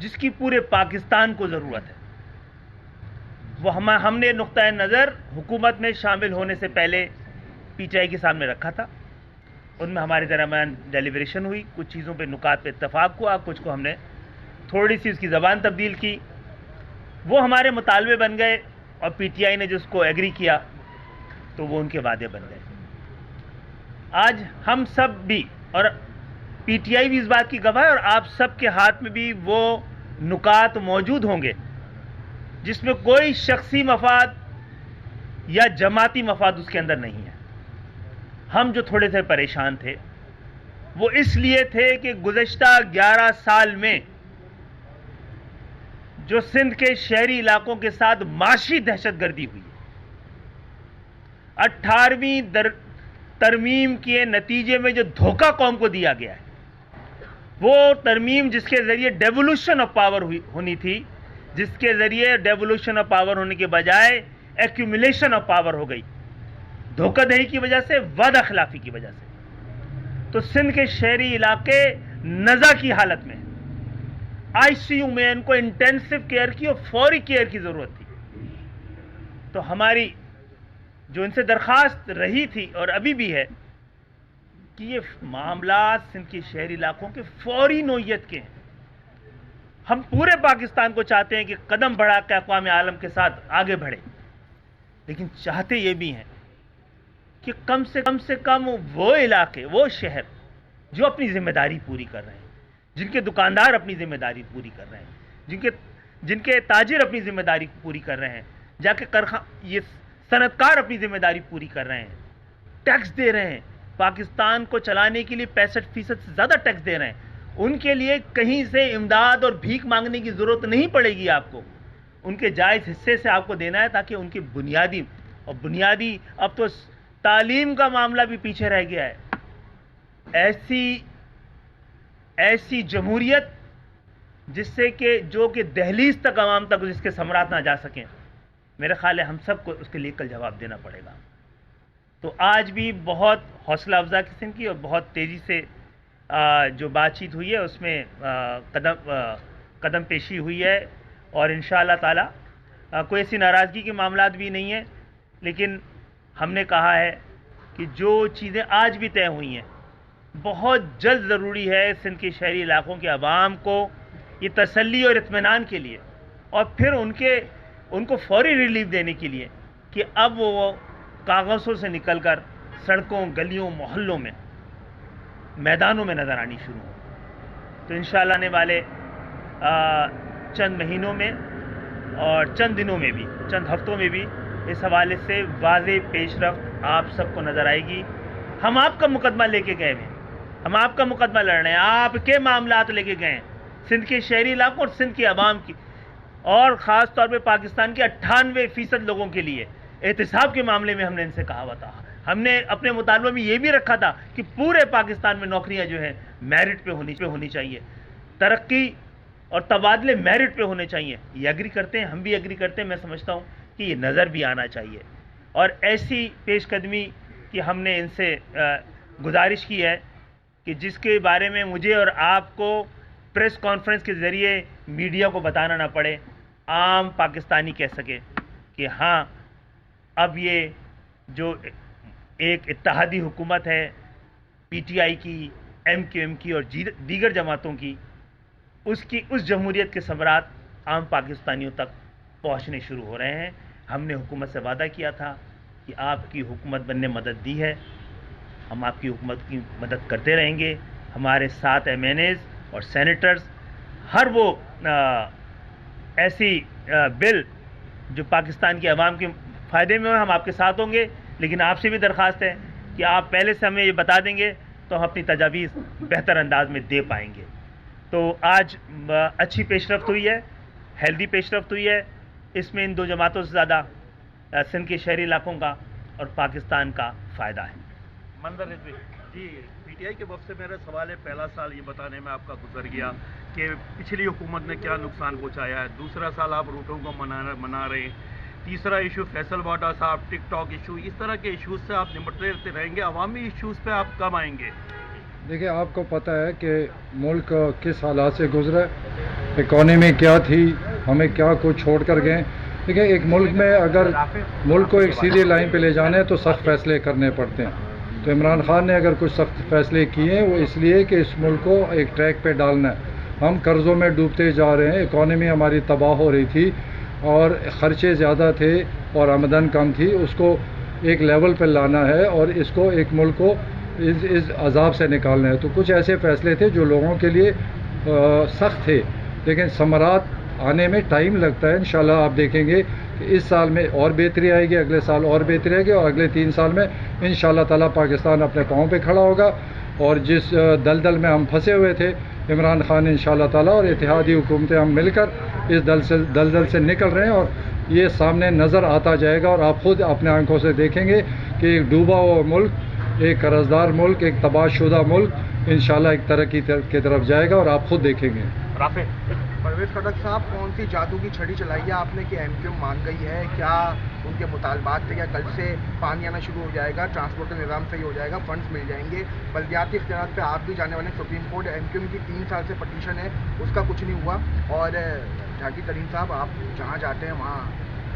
جس کی پورے پاکستان کو ضرورت ہے، وہ ہم نے نقطۂ نظر حکومت میں شامل ہونے سے پہلے پی ٹی آئی کے سامنے رکھا تھا. ان میں ہمارے درمیان ڈیلیبریشن ہوئی، کچھ چیزوں پہ نکات پہ اتفاق ہوا، کچھ کو ہم نے تھوڑی سی اس کی زبان تبدیل کی. وہ ہمارے مطالبے بن گئے اور پی ٹی آئی نے جس کو ایگری کیا تو وہ ان کے وعدے بن گئے. آج ہم سب بھی، اور پی ٹی آئی بھی اس بات کی گواہ ہے، اور آپ سب کے ہاتھ میں بھی وہ نکات موجود ہوں گے جس میں کوئی شخصی مفاد یا جماعتی مفاد اس کے اندر نہیں ہے. ہم جو تھوڑے سے پریشان تھے وہ اس لیے تھے کہ گزشتہ 11 سال میں جو سندھ کے شہری علاقوں کے ساتھ معاشی دہشت گردی ہوئی، 18ویں ترمیم کے نتیجے میں جو دھوکہ قوم کو دیا گیا ہے، وہ ترمیم جس کے ذریعے ڈیولوشن آف پاور ہونی تھی، جس کے ذریعے ڈیولوشن آف پاور ہونے کے بجائے ایکیومولیشن آف پاور ہو گئی، دھوکہ دہی کی وجہ سے، وعدہ خلافی کی وجہ سے. تو سندھ کے شہری علاقے نزا کی حالت میں، آئی سی یو میں ان کو انٹینسو کیئر کی اور فوری کیئر کی ضرورت تھی. تو ہماری جو ان سے درخواست رہی تھی اور ابھی بھی ہے کہ یہ معاملات سندھ کے شہری علاقوں کے فوری نوعیت کے ہیں. ہم پورے پاکستان کو چاہتے ہیں کہ قدم بڑھا کے اقوام عالم کے ساتھ آگے بڑھے، لیکن چاہتے یہ بھی ہیں کہ کم سے کم وہ علاقے، وہ شہر جو اپنی ذمہ داری پوری کر رہے ہیں، جن کے دکاندار اپنی ذمہ داری پوری کر رہے ہیں، جن کے تاجر اپنی ذمہ داری پوری کر رہے ہیں، جا کے یہ صنعت کار اپنی ذمہ داری پوری کر رہے ہیں، ٹیکس دے رہے ہیں، پاکستان کو چلانے کے لیے 65% سے زیادہ ٹیکس دے رہے ہیں، ان کے لیے کہیں سے امداد اور بھیک مانگنے کی ضرورت نہیں پڑے گی آپ کو. ان کے جائز حصے سے آپ کو دینا ہے تاکہ ان کی بنیادی اب تو تعلیم کا معاملہ بھی پیچھے رہ گیا ہے. ایسی جمہوریت جس سے کہ جو کہ دہلیز تک عوام تک جس کے ثمرات نہ جا سکیں، میرے خیال ہے ہم سب کو اس کے لیے کل جواب دینا پڑے گا. تو آج بھی بہت حوصلہ افزا قسم کی اور بہت تیزی سے جو بات چیت ہوئی ہے اس میں قدم پیشی ہوئی ہے، اور انشاءاللہ تعالی کوئی ایسی ناراضگی کے معاملات بھی نہیں ہیں. لیکن ہم نے کہا ہے کہ جو چیزیں آج بھی طے ہوئی ہیں، بہت جلد ضروری ہے سندھ کے شہری علاقوں کے عوام کو یہ تسلی اور اطمینان کے لیے، اور پھر ان کو فوری ریلیف دینے کے لیے کہ اب وہ کاغذوں سے نکل کر سڑکوں، گلیوں، محلوں میں، میدانوں میں نظر آنی شروع ہو. تو انشاءاللہ آنے والے چند مہینوں میں اور چند دنوں میں بھی، چند ہفتوں میں بھی اس حوالے سے واضح پیش رفت آپ سب کو نظر آئے گی. ہم آپ کا مقدمہ لے کے گئے ہیں، ہم آپ کا مقدمہ لڑ رہے ہیں، آپ کے معاملات لے کے گئے ہیں سندھ کے شہری علاقوں اور سندھ کے عوام کی، اور خاص طور پہ پاکستان کے 98% لوگوں کے لیے. احتساب کے معاملے میں ہم نے ان سے کہا ہوا تھا، ہم نے اپنے مطالبہ میں یہ بھی رکھا تھا کہ پورے پاکستان میں نوکریاں جو ہیں میرٹ پہ ہونی چاہیے، ترقی اور تبادلے میرٹ پہ ہونے چاہیے. یہ ایگری کرتے ہیں، ہم بھی ایگری کرتے ہیں. میں سمجھتا ہوں کہ یہ نظر بھی آنا چاہیے، اور ایسی پیش قدمی کی ہم نے ان سے گزارش کی ہے کہ جس کے بارے میں مجھے اور آپ کو پریس کانفرنس کے ذریعے میڈیا کو بتانا نہ پڑے، عام پاکستانی کہہ سکے کہ ہاں اب یہ جو ایک اتحادی حکومت ہے پی ٹی آئی کی، ایم کیو ایم کی اور دیگر جماعتوں کی، اس جمہوریت کے ثمرات عام پاکستانیوں تک پہنچنے شروع ہو رہے ہیں. ہم نے حکومت سے وعدہ کیا تھا کہ آپ کی حکومت بننے مدد دی ہے، ہم آپ کی حکومت کی مدد کرتے رہیں گے. ہمارے 7 MNAs اور سینیٹرز ہر وہ ایسی بل جو پاکستان کے عوام کے فائدے میں ہو، ہم آپ کے ساتھ ہوں گے. لیکن آپ سے بھی درخواست ہے کہ آپ پہلے سے ہمیں یہ بتا دیں گے تو ہم اپنی تجاویز بہتر انداز میں دے پائیں گے. تو آج اچھی پیش رفت ہوئی ہے، ہیلدی پیش رفت ہوئی ہے. اس میں ان دو جماعتوں سے زیادہ سندھ کے شہری علاقوں کا اور پاکستان کا فائدہ ہے. منظر رضوی جی، پی ٹی آئی کے وقت سے میرا سوال ہے، پہلا سال یہ بتانے میں آپ کا گزر گیا کہ پچھلی حکومت نے کیا نقصان پہنچایا ہے، دوسرا سال آپ روٹوں کو منا رہے ہیں، تیسرا ایشو فیصل واٹر صاحب، ٹک ٹاک ایشو، اس طرح کے ایشوز سے آپ نمٹتے رہیں گے. عوامی ایشوز پہ آپ کب آئیں گے؟ دیکھیں آپ کو پتہ ہے کہ ملک کس حالات سے گزرا ہے، اکانومی کیا تھی، ہمیں کیا کچھ چھوڑ کر گئے. دیکھیں ایک ملک میں اگر ملک کو ایک سیدھی لائن پہ لے جانا ہے تو سخت فیصلے کرنے پڑتے ہیں. تو عمران خان نے اگر کچھ سخت فیصلے کیے ہیں وہ اس لیے کہ اس ملک کو ایک ٹریک پہ ڈالنا ہے. ہم قرضوں میں ڈوبتے جا رہے ہیں، اکانومی ہماری تباہ ہو رہی تھی اور خرچے زیادہ تھے اور آمدن کم تھی. اس کو ایک لیول پہ لانا ہے اور اس کو ایک ملک کو اس عذاب سے نکالنا ہے. تو کچھ ایسے فیصلے تھے جو لوگوں کے لیے سخت تھے، لیکن ثمرات آنے میں ٹائم لگتا ہے. انشاءاللہ آپ دیکھیں گے کہ اس سال میں اور بہتری آئے گی، اگلے سال اور بہتری آئے گی، اور اگلے 3 سال میں انشاءاللہ تعالیٰ پاکستان اپنے پاؤں پہ کھڑا ہوگا. اور جس دلدل میں ہم پھنسے ہوئے تھے، عمران خان انشاءاللہ تعالیٰ اور اتحادی حکومتیں ہم مل کر اس دلدل سے نکل رہے ہیں، اور یہ سامنے نظر آتا جائے گا. اور آپ خود اپنے آنکھوں سے دیکھیں گے کہ ایک ڈوبا ہوا ملک، ایک قرضدار ملک، ایک تباہ شدہ ملک انشاءاللہ ایک ترقی کی طرف جائے گا، اور آپ خود دیکھیں گے. پرویز خٹک صاحب، کون سی جادو کی چھڑی چلائی ہے آپ نے کہ ایم کیو مان گئی ہے؟ کیا ان کے مطالبات تھے؟ کیا کل سے پانی آنا شروع ہو جائے گا، ٹرانسپورٹ کا نظام صحیح ہو جائے گا، فنڈز مل جائیں گے؟ بلدیاتی اختیارات پہ آپ بھی جانے والے ہیں. Supreme court M Q M کی 3 سال سے پٹیشن ہے، اس کا کچھ نہیں ہوا. اور جہانگیر ترین صاحب، آپ جہاں جاتے ہیں وہاں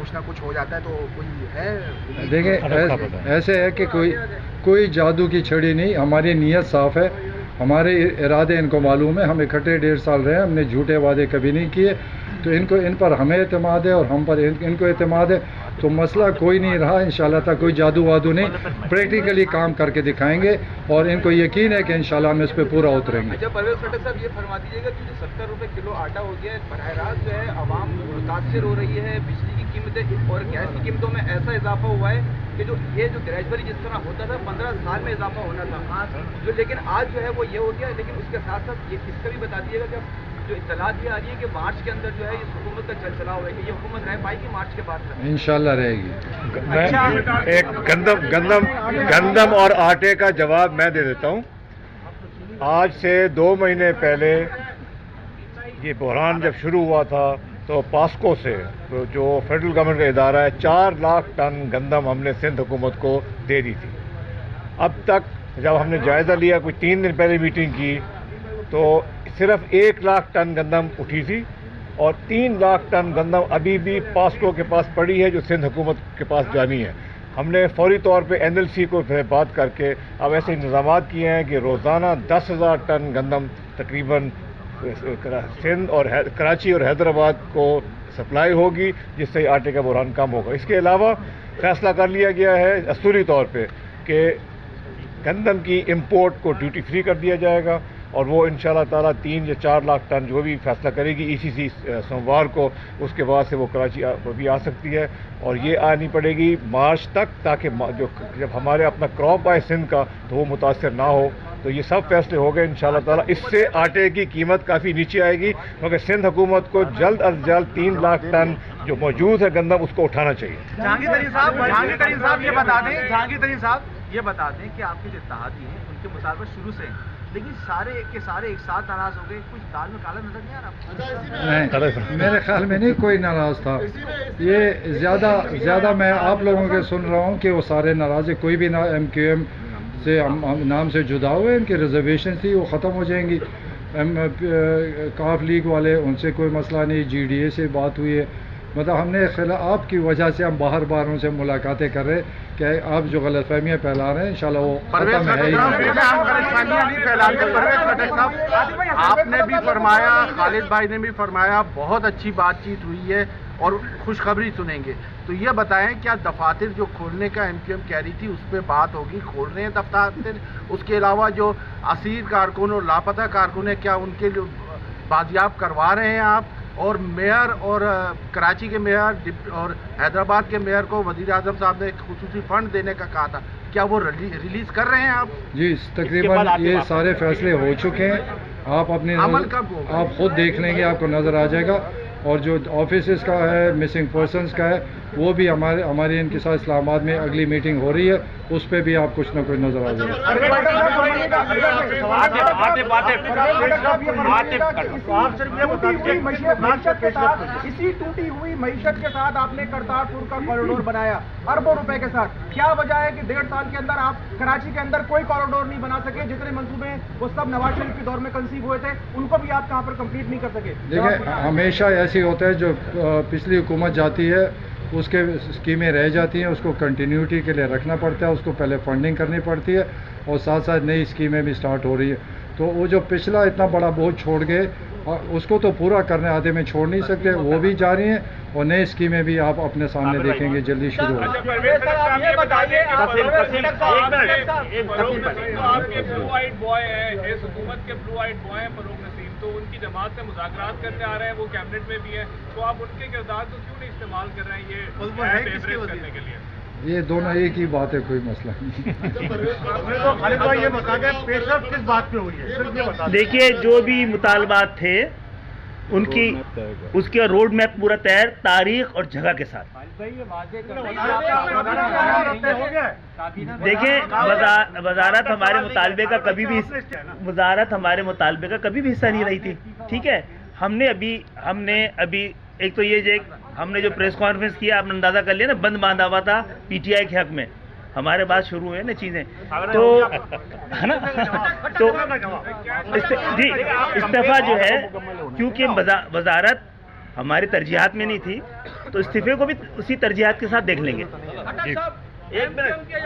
کچھ نہ کچھ ہو جاتا ہے، تو کوئی ہے؟ دیکھیں ایسے ہے کہ کوئی جادو کی چھڑی نہیں. ہماری نیت صاف ہے، ہمارے ارادے ان کو معلوم ہے. ہم اکٹھے 1.5 سال رہے ہیں، ہم نے جھوٹے وعدے کبھی نہیں کیے. تو ان پر ہمیں اعتماد ہے اور ہم پر ان کو اعتماد ہے. تو مسئلہ کوئی نہیں رہا انشاءاللہ تعالیٰ. کوئی جادو وادو نہیں، پریکٹیکلی کام کر کے دکھائیں گے اور ان کو یقین ہے کہ انشاءاللہ ہم اس پہ پورا اتریں گے. اچھا پرویز خٹک صاحب، یہ فرما دیجیے گا کہ جو 70 روپے کلو آٹا ہو گیا ہے، براہ راست جو ہے عوام متاثر ہو رہی ہے. بجلی کی قیمتیں اور گیس کی قیمتوں میں ایسا اضافہ ہوا ہے کہ جو یہ جو گریجولی جس طرح ہوتا تھا 15 سال میں اضافہ ہونا تھا، جو لیکن آج جو ہے وہ یہ ہو گیا. لیکن اس کے ساتھ ساتھ یہ اس کا بھی بتا دیجیے گا کہ جو اطلاعات یہ آ رہی ہے کہ مارچ کے اندر جو ہے اس حکومت کا چل چلاؤ ہے، کہ یہ حکومت رہ پائے گی مارچ کے بعد؟ انشاءاللہ رہے گی. ایک گندم اور آٹے کا جواب میں دے دیتا ہوں. آج سے 2 مہینے پہلے یہ بحران جب شروع ہوا تھا تو پاسکو سے جو فیڈرل گورنمنٹ کا ادارہ ہے 4 لاکھ ٹن گندم ہم نے سندھ حکومت کو دے دی تھی. اب تک جب ہم نے جائزہ لیا، کوئی 3 دن پہلے میٹنگ کی، تو صرف 1 لاکھ ٹن گندم اٹھی تھی اور 3 لاکھ ٹن گندم ابھی بھی پاسکو کے پاس پڑی ہے جو سندھ حکومت کے پاس جانی ہے. ہم نے فوری طور پہ NLC کو بات کر کے اب ایسے انتظامات کیے ہیں کہ روزانہ 10,000 ٹن گندم تقریباً سندھ اور کراچی اور حیدرآباد کو سپلائی ہوگی، جس سے آٹے کا بحران کم ہوگا. اس کے علاوہ فیصلہ کر لیا گیا ہے اصولی طور پہ کہ گندم کی امپورٹ کو ڈیوٹی فری کر دیا جائے گا، اور وہ انشاءاللہ تعالیٰ 3 یا 4 لاکھ ٹن جو بھی فیصلہ کرے گی ECC سوموار کو، اس کے بعد سے وہ کراچی بھی آ سکتی ہے. اور یہ آنی پڑے گی مارچ تک، تاکہ جب ہمارے اپنا کراپ آئے سندھ کا تو وہ متاثر نہ ہو. تو یہ سب فیصلے ہو گئے انشاءاللہ تعالیٰ. اس سے آٹے کی قیمت کافی نیچے آئے گی، کیونکہ سندھ حکومت کو جلد از جلد 3 لاکھ ٹن جو موجود ہے گندم اس کو اٹھانا چاہیے. جہانگیر ترین صاحب یہ بتا دیں کہ آپ کے جو اتحادی ہیں ان کے مطالبات شروع سے ہیں، لیکن سارے کے سارے ایک ساتھ ناراض ہو گئے. کچھ دال میں کالا نظر نہیں آ رہا؟ نہیں، میرے خیال میں نہیں کوئی ناراض تھا. یہ زیادہ میں آپ لوگوں کے سن رہا ہوں کہ وہ سارے ناراض ہیں. کوئی بھی نہ MQM سے نام سے جدا ہوئے، ان کی ریزرویشن تھی وہ ختم ہو جائیں گی. کاف لیگ والے ان سے کوئی مسئلہ نہیں. GDA سے بات ہوئی ہے. مطلب ہم نے آپ کی وجہ سے ہم باہر ان سے ملاقاتیں کر رہے کہ آپ جو غلط فہمیاں پھیلا رہے ہیں انشاءاللہ وہ ختم ہے ہی. آپ نے بھی فرمایا، خالد بھائی نے بھی فرمایا، بہت اچھی بات چیت ہوئی ہے اور خوشخبری سنیں گے. تو یہ بتائیں کیا دفاتر جو کھولنے کا MQM کہہ رہی تھی اس پہ بات ہوگی؟ کھول رہے ہیں دفاتر؟ اس کے علاوہ جو اسیر کارکن اور لاپتہ کارکن ہیں کیا ان کے بازیاب کروا رہے ہیں آپ؟ اور میئر اور کراچی کے میئر اور حیدرآباد کے میئر کو وزیر اعظم صاحب نے ایک خصوصی فنڈ دینے کا کہا تھا، کیا وہ ریلیز کر رہے ہیں آپ؟ جی تقریباً یہ سارے فیصلے ہو چکے ہیں. آپ اپنے آپ خود دیکھ لیں گے، آپ کو نظر آ جائے گا. اور جو آفیسز کا ہے، مسنگ پرسنز کا ہے، وہ بھی ہماری ان کے ساتھ اسلام آباد میں اگلی میٹنگ ہو رہی ہے, اس پہ بھی آپ کچھ نہ کچھ نظر آ جائے. اسی ٹوٹی ہوئی معیشت کے ساتھ آپ نے کرتارپور کا کوریڈور بنایا اربوں روپے کے ساتھ. کیا وجہ ہے کہ 1.5 سال کے اندر آپ کراچی کے اندر کوئی کوریڈور نہیں بنا سکے؟ جتنے منصوبے وہ سب نواز شریف کے دور میں کنسیو ہوئے تھے ان کو بھی آپ کہاں پر کمپلیٹ نہیں کر سکے. دیکھیں, ہمیشہ ایسی ہوتا ہے جو پچھلی حکومت جاتی ہے اس کے اسکیمیں رہ جاتی ہیں, اس کو کنٹینیوٹی کے لیے رکھنا پڑتا ہے, اس کو پہلے فنڈنگ کرنی پڑتی ہے اور ساتھ ساتھ نئی اسکیمیں بھی سٹارٹ ہو رہی ہے. تو وہ جو پچھلا اتنا بڑا بوجھ چھوڑ گئے اس کو تو پورا کرنے آدھے میں چھوڑ نہیں سکتے, وہ بھی جاری ہیں اور نئی اسکیمیں بھی آپ اپنے سامنے دیکھیں گے جلدی شروع ہو. تو ان کی جماعت سے مذاکرات کرتے آ رہے ہیں, وہ کیبنٹ میں بھی ہیں, تو آپ ان کے کردار کو کیوں نہیں استعمال کر رہے ہیں یہ کرنے کے لیے؟ یہ دونوں ایک ہی بات ہے, کوئی مسئلہ نہیں. دیکھیے جو بھی مطالبات تھے ان کی اس کے روڈ میپ پورا تیار, تاریخ اور جگہ کے ساتھ. دیکھیں وزارت ہمارے مطالبے کا کبھی بھی حصہ نہیں رہی تھی. ٹھیک ہے, ہم نے ابھی ایک تو یہ ہم نے جو پریس کانفرنس کیا آپ نے اندازہ کر لیا نا, بند باندھا ہوا تھا پی ٹی آئی کے حق میں. ہمارے پاس شروع ہوئے نا چیزیں تو ہے نا, تو جی استعفیٰ جو ہے کیونکہ وزارت ہماری ترجیحات میں نہیں تھی تو استعفے کو بھی اسی ترجیحات کے ساتھ دیکھ لیں گے.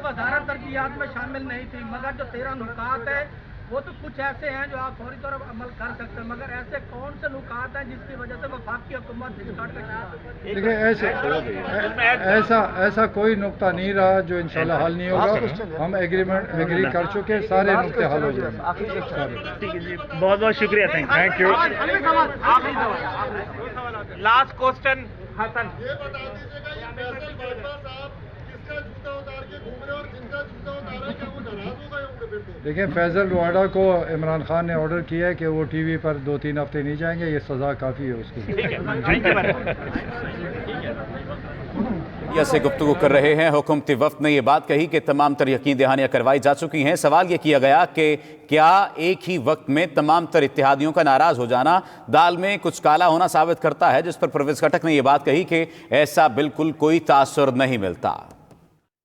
وزارت ترجیحات میں شامل نہیں تھی, مگر جو 13 نکات ہے وہ تو کچھ ایسے ہیں جو آپ فوری طور پر عمل کر سکتے ہیں, مگر ایسے کون سے نکات ہیں جس کی وجہ سے وفاقی حکومت دیکھیں ایسا کوئی نقطہ نہیں رہا جو انشاءاللہ حل نہیں ہوگا. ہم ایگری کر چکے, سارے نقطے حل ہو جائیں گے. بہت بہت شکریہ, تھینک یو. لاسٹ کوسچن حسن. دیکھیں فیصل روہڑا کو عمران خان نے آرڈر کیا ہے کہ وہ ٹی وی پر 2-3 ہفتے نہیں جائیں گے, یہ سزا کافی ہے اس کی. میڈیا سے گفتگو کر رہے ہیں. حکومتی وفد نے یہ بات کہی کہ تمام تر یقین دہانیاں کروائی جا چکی ہیں. سوال یہ کیا گیا کہ کیا ایک ہی وقت میں تمام تر اتحادیوں کا ناراض ہو جانا دال میں کچھ کالا ہونا ثابت کرتا ہے, جس پر پرویز خٹک نے یہ بات کہی کہ ایسا بالکل کوئی تاثر نہیں ملتا.